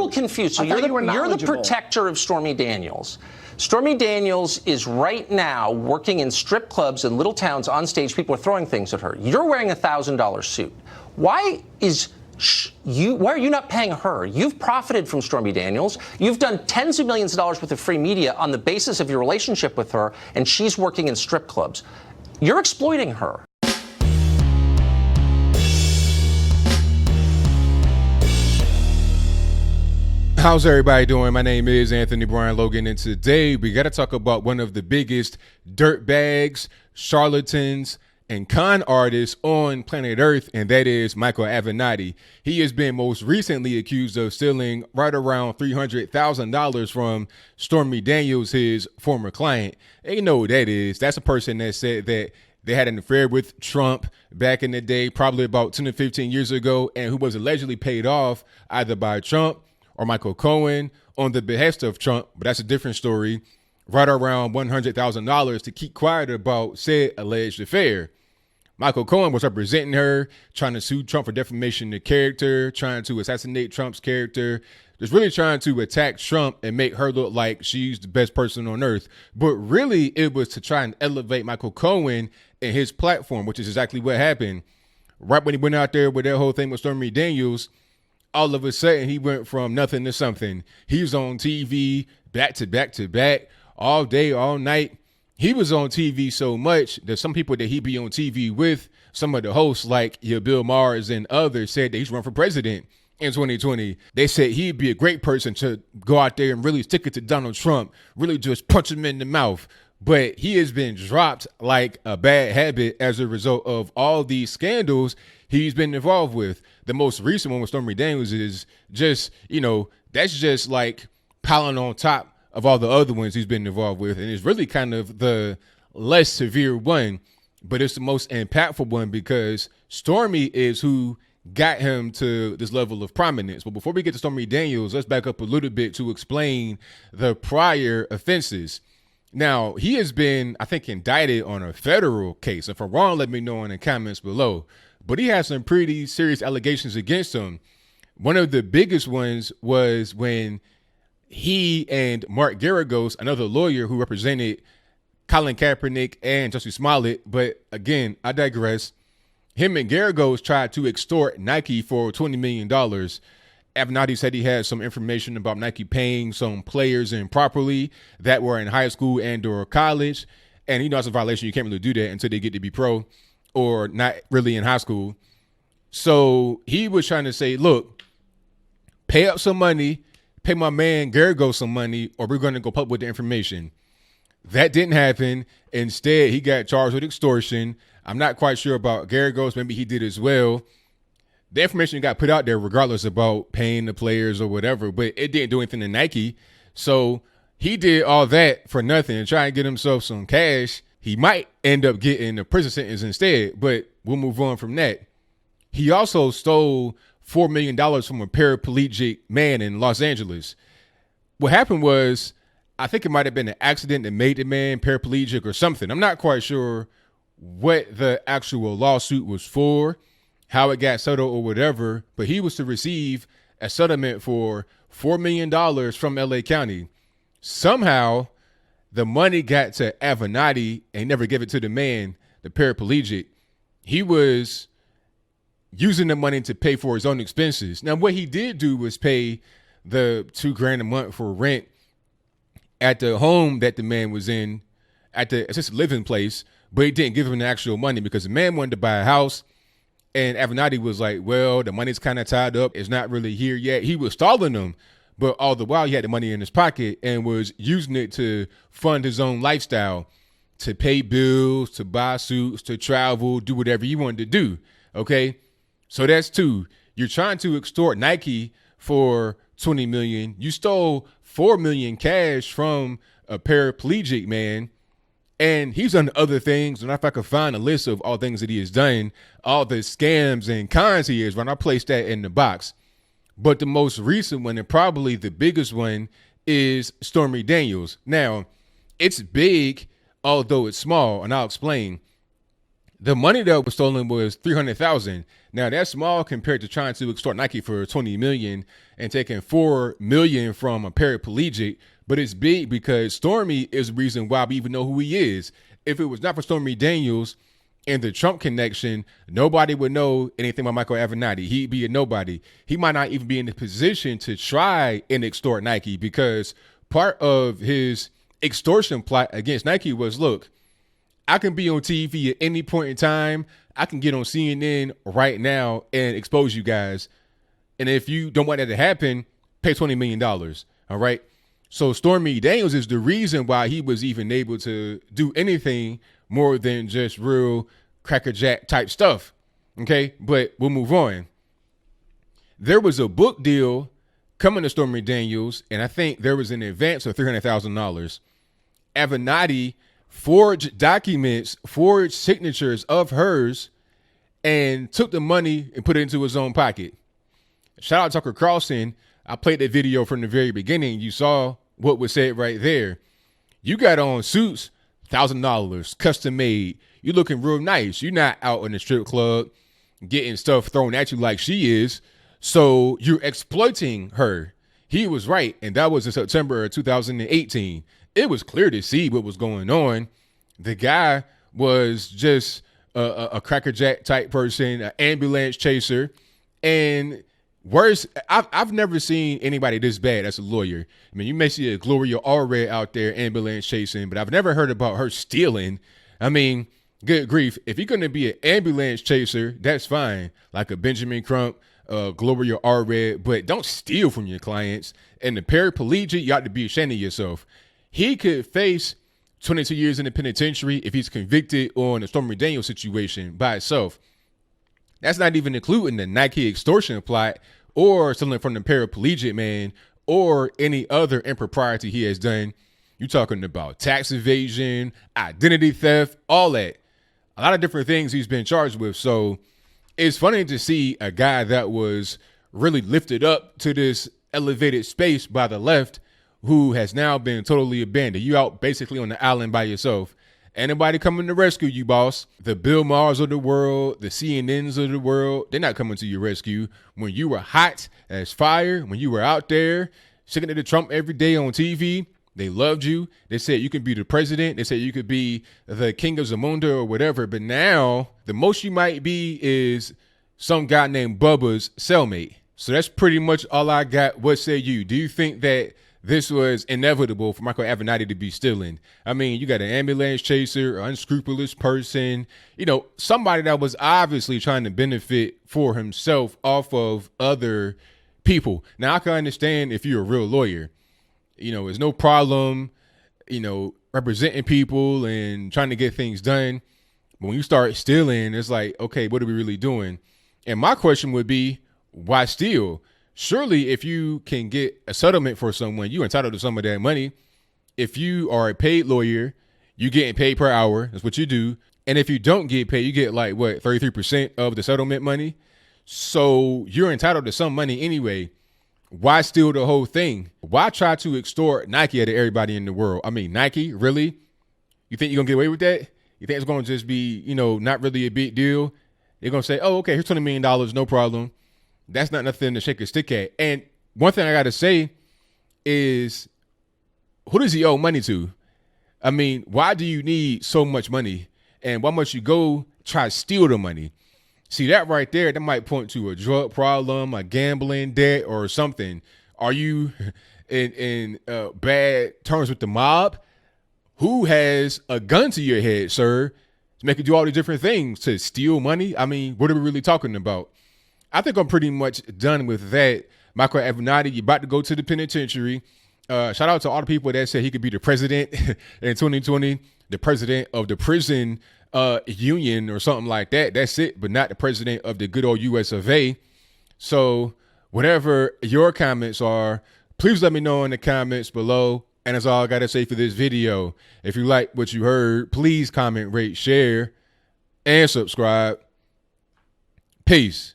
little confused. So you're the protector of Stormy Daniels. Stormy Daniels is right now working in strip clubs in little towns on stage. People are throwing things at her. You're wearing a $1,000 suit. Why are you not paying her? You've profited from Stormy Daniels. You've done tens of millions of dollars worth of free media on the basis of your relationship with her, and she's working in strip clubs. You're exploiting her. How's everybody doing? My name is Anthony Brian Logan, and today we got to talk about one of the biggest dirtbags, charlatans, and con artists on planet Earth, and that is Michael Avenatti. He has been most recently accused of stealing right around $300,000 from Stormy Daniels, his former client. And you know who that is. That's a person that said that they had an affair with Trump back in the day, probably about 10 to 15 years ago, and who was allegedly paid off either by Trump or Michael Cohen on the behest of Trump, but that's a different story, right around $100,000 to keep quiet about said alleged affair. Michael Cohen was representing her, trying to sue Trump for defamation of character, trying to assassinate Trump's character, just really trying to attack Trump and make her look like she's the best person on earth. But really, it was to try and elevate Michael Cohen and his platform, which is exactly what happened. Right when he went out there with that whole thing with Stormy Daniels, all of a sudden, he went from nothing to something. He was on TV back to back to back all day, all night. He was on TV so much that some people that he be on TV with, some of the hosts like Bill Maher and others, said that he's run for president in 2020. They said he'd be a great person to go out there and really stick it to Donald Trump, really just punch him in the mouth. But he has been dropped like a bad habit as a result of all these scandals he's been involved with. The most recent one with Stormy Daniels is just, that's just like piling on top of all the other ones he's been involved with. And it's really kind of the less severe one, but it's the most impactful one because Stormy is who got him to this level of prominence. But before we get to Stormy Daniels, let's back up a little bit to explain the prior offenses. Now, he has been, I think, indicted on a federal case. If I'm wrong, let me know in the comments below. But he has some pretty serious allegations against him. One of the biggest ones was when he and Mark Geragos, another lawyer who represented Colin Kaepernick and Jussie Smollett, but again, I digress. Him and Geragos tried to extort Nike for $20 million. Avenatti said he had some information about Nike paying some players improperly that were in high school and or college. And that's a violation. You can't really do that until they get to be pro or not really in high school. So he was trying to say, look, pay up some money, pay my man Geragos some money, or we're going to go public with the information. That didn't happen. Instead, he got charged with extortion. I'm not quite sure about Geragos. Maybe he did as well. The information got put out there regardless about paying the players or whatever, but it didn't do anything to Nike. So he did all that for nothing and try and get himself some cash. He might end up getting a prison sentence instead, but we'll move on from that. He also stole $4 million from a paraplegic man in Los Angeles. What happened was, I think it might have been an accident that made the man paraplegic or something. I'm not quite sure what the actual lawsuit was for, how it got settled or whatever, but he was to receive a settlement for $4 million from LA County. Somehow, the money got to Avenatti and never gave it to the man, the paraplegic. He was using the money to pay for his own expenses. Now, what he did do was pay the $2,000 a month for rent at the home that the man was in, at the assisted living place, but he didn't give him the actual money because the man wanted to buy a house. And Avenatti was like, well, the money's kind of tied up. It's not really here yet. He was stalling them. But all the while, he had the money in his pocket and was using it to fund his own lifestyle, to pay bills, to buy suits, to travel, do whatever he wanted to do. Okay, so that's two. You're trying to extort Nike for $20 million. You stole $4 million cash from a paraplegic man, and he's done other things. And if I could find a list of all things that he has done, all the scams and cons he has run, I placed that in the box. But the most recent one, and probably the biggest one, is Stormy Daniels. Now, it's big, although it's small, and I'll explain. The money that was stolen was $300,000. Now that's small compared to trying to extort Nike for $20 million and taking $4 million from a paraplegic. But it's big because Stormy is the reason why we even know who he is. If it was not for Stormy Daniels and the Trump connection, nobody would know anything about Michael Avenatti. He'd be a nobody. He might not even be in the position to try and extort Nike, because part of his extortion plot against Nike was, look, I can be on TV at any point in time. I can get on CNN right now and expose you guys. And if you don't want that to happen, pay $20 million. All right. So Stormy Daniels is the reason why he was even able to do anything more than just real crackerjack type stuff. Okay. But we'll move on. There was a book deal coming to Stormy Daniels, and I think there was an advance of $300,000. Avenatti forged documents, forged signatures of hers, and took the money and put it into his own pocket. Shout out Tucker Carlson. I played that video from the very beginning. You saw what was said right there. You got on suits, $1,000, custom made. You looking real nice. You're not out in the strip club getting stuff thrown at you like she is. So you're exploiting her. He was right. And that was in September of 2018. It was clear to see what was going on. The guy was just a crackerjack type person, an ambulance chaser. And worse, I've never seen anybody this bad as a lawyer. I mean, you may see a Gloria Allred out there ambulance chasing, but I've never heard about her stealing. I mean, good grief. If you're going to be an ambulance chaser, that's fine. Like a Benjamin Crump, Gloria Allred, but don't steal from your clients. And the paraplegic, you ought to be ashamed of yourself. He could face 22 years in the penitentiary if he's convicted on the Stormy Daniels situation by itself. That's not even including the Nike extortion plot or stealing from the paraplegic man or any other impropriety he has done. You're talking about tax evasion, identity theft, all that. A lot of different things he's been charged with. So it's funny to see a guy that was really lifted up to this elevated space by the left who has now been totally abandoned. You out basically on the island by yourself. Anybody coming to rescue you, boss? The Bill Maher's of the world, the CNNs of the world, they're not coming to your rescue. When you were hot as fire, when you were out there sticking to Trump every day on TV, they loved you. They said you could be the president. They said you could be the king of Zamunda or whatever. But now the most you might be is some guy named Bubba's cellmate. So that's pretty much all I got. What say you? Do you think that this was inevitable for Michael Avenatti to be stealing? I mean, you got an ambulance chaser, an unscrupulous person, you know, somebody that was obviously trying to benefit for himself off of other people. Now, I can understand if you're a real lawyer, you know, there's no problem, you know, representing people and trying to get things done. But when you start stealing, it's like, okay, what are we really doing? And my question would be, why steal? Surely if you can get a settlement for someone, you're entitled to some of that money. If you are a paid lawyer, you're getting paid per hour. That's what you do. And if you don't get paid, you get like, what, 33% of the settlement money? So you're entitled to some money anyway. Why steal the whole thing? Why try to extort Nike out of everybody in the world? I mean, Nike, really? You think you're going to get away with that? You think it's going to just be, you know, not really a big deal? They're going to say, oh, okay, here's $20 million, no problem. That's not nothing to shake a stick at. And one thing I got to say is, who does he owe money to? I mean, why do you need so much money? And why must you go try to steal the money? See, that right there, that might point to a drug problem, a gambling debt, or something. Are you in bad terms with the mob? Who has a gun to your head, sir, to make you do all these different things to steal money? I mean, what are we really talking about? I think I'm pretty much done with that. Michael Avenatti, you're about to go to the penitentiary. Shout out to all the people that said he could be the president in 2020, the president of the prison union or something like that. That's it, but not the president of the good old US of A. So whatever your comments are, please let me know in the comments below. And that's all I got to say for this video. If you like what you heard, please comment, rate, share, and subscribe. Peace.